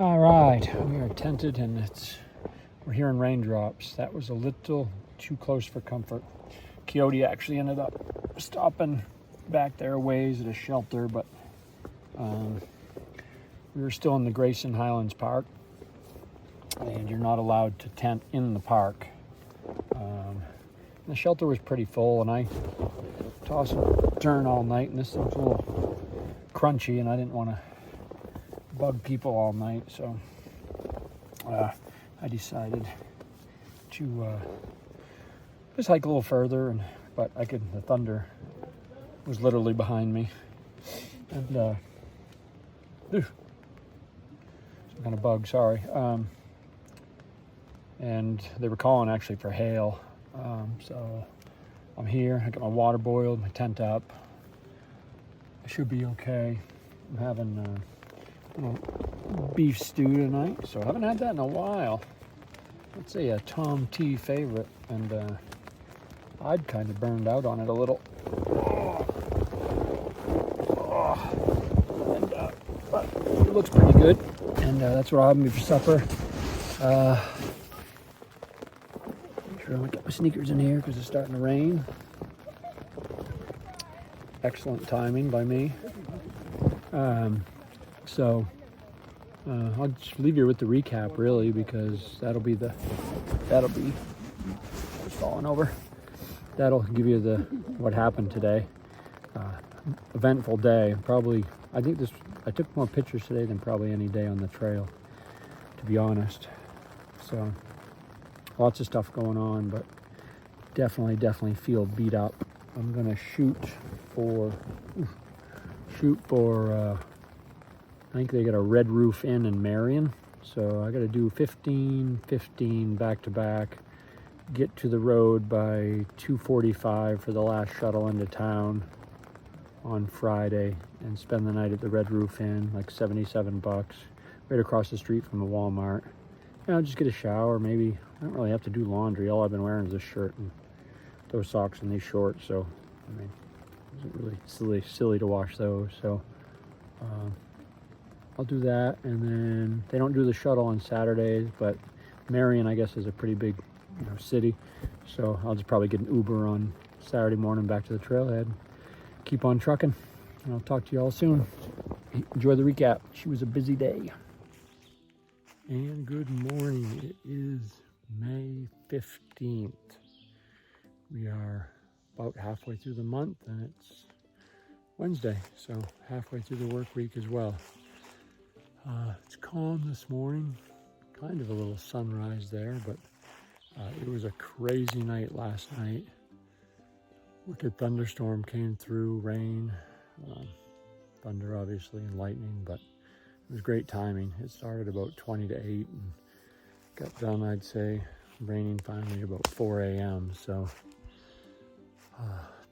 All right, we are tented and we're hearing raindrops. That was a little too close for comfort. Coyote actually ended up stopping back there a ways at a shelter, but we were still in the Grayson Highlands Park, and you're not allowed to tent in the park. The shelter was pretty full, and I tossed and turned all night, and this thing's a little crunchy, and I didn't want to bug people all night, so I decided to just hike a little further, but the thunder was literally behind me, and some kind of bug, sorry. And they were calling actually for hail, so I'm here. I got my water boiled, my tent up. I should be okay. I'm having beef stew tonight, so I haven't had that in a while. Let's say a Tom T favorite, and I'd kind of burned out on it a little. But it looks pretty good, and that's what I'll have me for supper. Make sure I get my sneakers in here because it's starting to rain. Excellent timing by me. So I'll just leave you with the recap, really, because that'll be just falling over. That'll give you what happened today. Eventful day. Probably, I took more pictures today than probably any day on the trail, to be honest. So lots of stuff going on, but definitely feel beat up. I'm gonna shoot for I think they got a Red Roof Inn in Marion, so I got to do 15 back to back, get to the road by 2:45 for the last shuttle into town on Friday, and spend the night at the Red Roof Inn, like $77, right across the street from the Walmart. Just get a shower, maybe. I don't really have to do laundry. All I've been wearing is this shirt and those socks and these shorts, so I mean, it isn't really silly to wash those, so I'll do that. And then they don't do the shuttle on Saturdays, but Marion, I guess, is a pretty big city, so I'll just probably get an Uber on Saturday morning back to the trailhead. Keep on trucking, and I'll talk to you all soon. Enjoy the recap. She was a busy day. And good morning. It is May 15th. We are about halfway through the month, and it's Wednesday, so halfway through the work week as well. It's calm this morning, kind of a little sunrise there, but it was a crazy night last night. Wicked thunderstorm came through, rain, thunder obviously, and lightning, but it was great timing. It started about 20 to 8 and got done, I'd say, raining finally about 4 a.m. So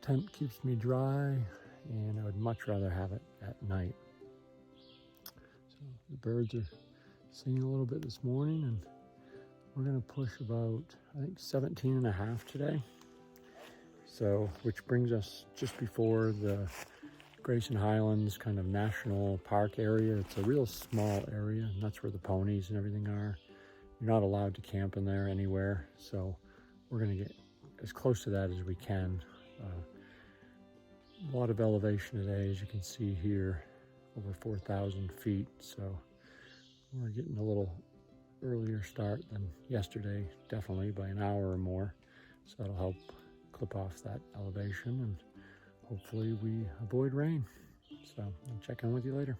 tent keeps me dry, and I would much rather have it at night. So the birds are singing a little bit this morning, and we're gonna push about, I think, 17 and a half today. So, which brings us just before the Grayson Highlands kind of national park area. It's a real small area, and that's where the ponies and everything are. You're not allowed to camp in there anywhere, so we're gonna get as close to that as we can. A lot of elevation today, as you can see here, over 4,000 feet, so we're getting a little earlier start than yesterday, definitely by an hour or more, so that'll help clip off that elevation, and hopefully we avoid rain. So I'll check in with you later.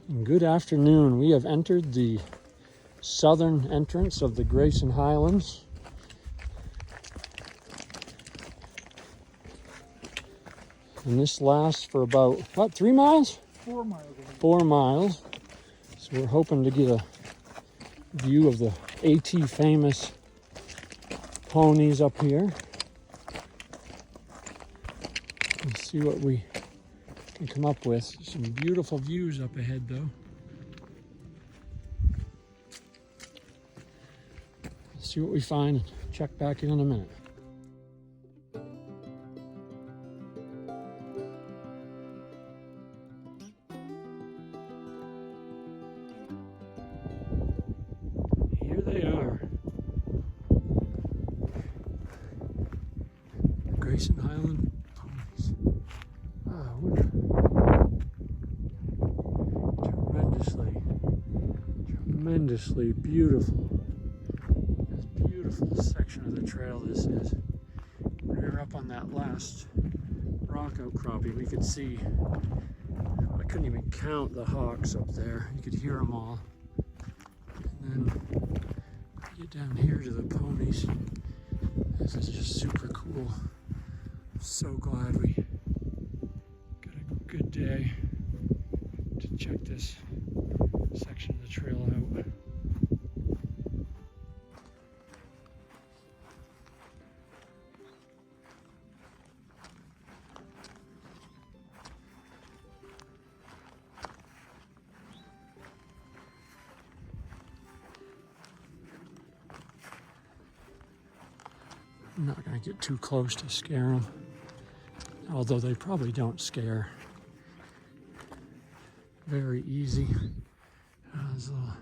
Good afternoon. We have entered the southern entrance of the Grayson Highlands. And this lasts for about, what, 3 miles? 4 miles. 4 miles. So we're hoping to get a view of the AT famous ponies up here. Let's see what we can come up with. Some beautiful views up ahead though. Let's see what we find. Check back in a minute. Here they are. Grayson Highland ponies. Wow, what a tremendously beautiful. This beautiful section of the trail this is. When we were up on that last rock outcropping, we could see, I couldn't even count the hawks up there. You could hear them all. And then get down here to the ponies. This is just super cool. I'm so glad we got a good day to check this section of the trail out. I'm not going to get too close to scare them, although they probably don't scare. Very easy. There's a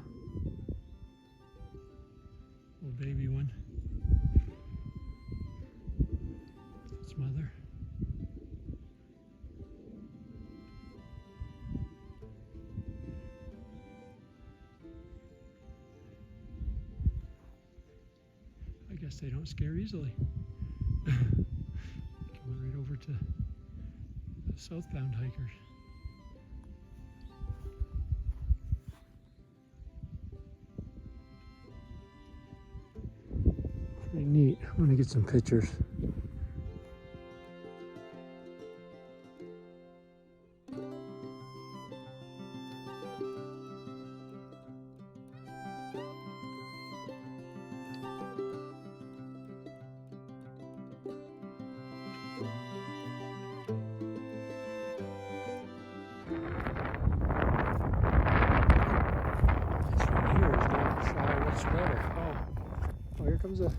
little baby one. Its mother. I guess they don't scare easily. Coming right over to the southbound hikers. Pretty neat. I'm gonna get some pictures. This one here is not shy whatsoever. Oh, here comes a.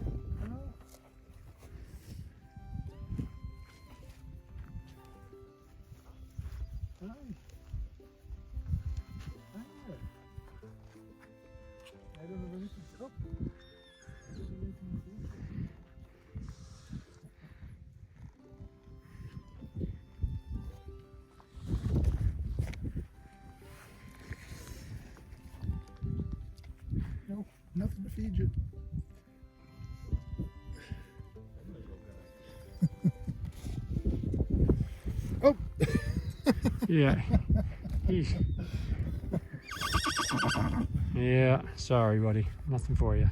I don't have anything to cook. No, nothing to feed you. Oh! Yeah. Yeah, sorry, buddy. Nothing for you.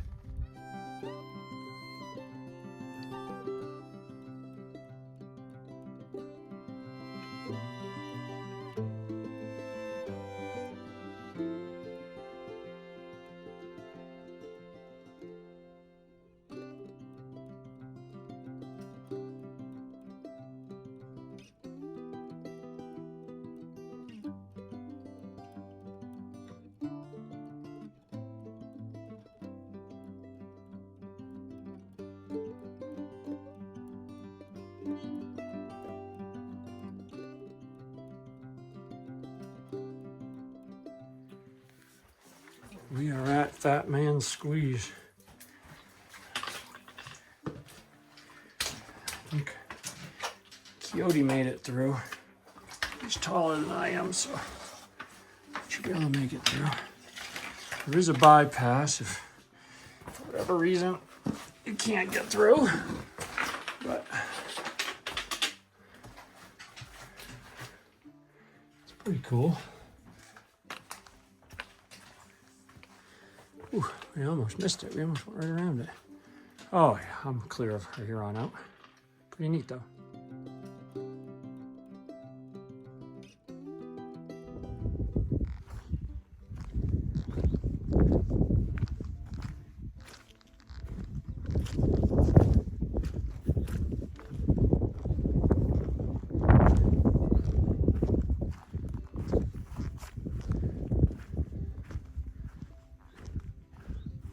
We are at Fatman Squeeze. I think Coyote made it through. He's taller than I am, so should be able to make it through. There is a bypass if for whatever reason you can't get through, but it's pretty cool. We almost missed it. We almost went right around it. Oh yeah, I'm clear of her here on out. Pretty neat though.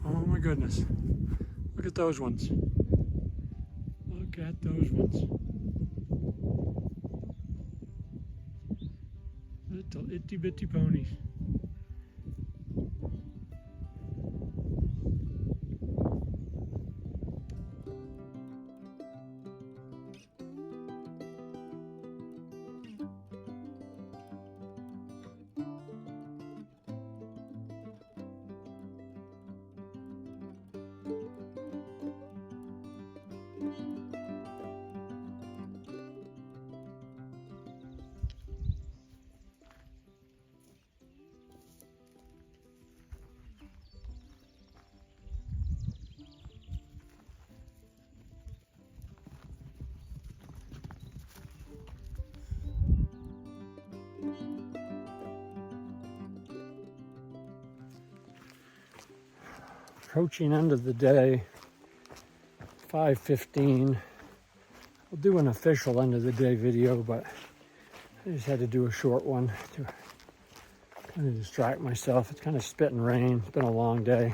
Oh my goodness. Look at those ones. Look at those ones. Little itty bitty ponies. Approaching end of the day, 5:15. We'll do an official end of the day video, but I just had to do a short one to kind of distract myself. It's kind of spitting rain. It's been a long day.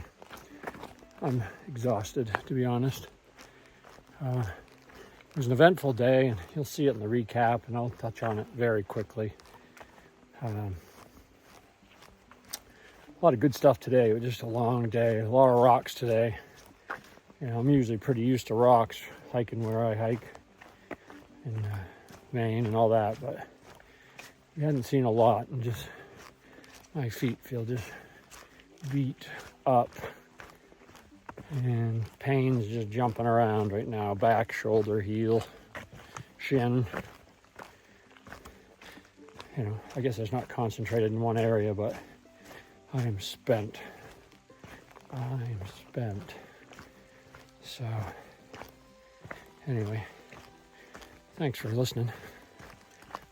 I'm exhausted, to be honest. It was an eventful day, and you'll see it in the recap, and I'll touch on it very quickly. A lot of good stuff today. It was just a long day. A lot of rocks today. You know, I'm usually pretty used to rocks, hiking where I hike in Maine and all that, but we hadn't seen a lot, and just my feet feel just beat up, and pain's just jumping around right now. Back, shoulder, heel, shin. You know, I guess it's not concentrated in one area, but I am spent. I'm spent. So, anyway, thanks for listening.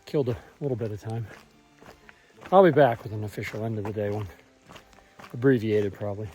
Killed a little bit of time. I'll be back with an official end of the day one. Abbreviated, probably.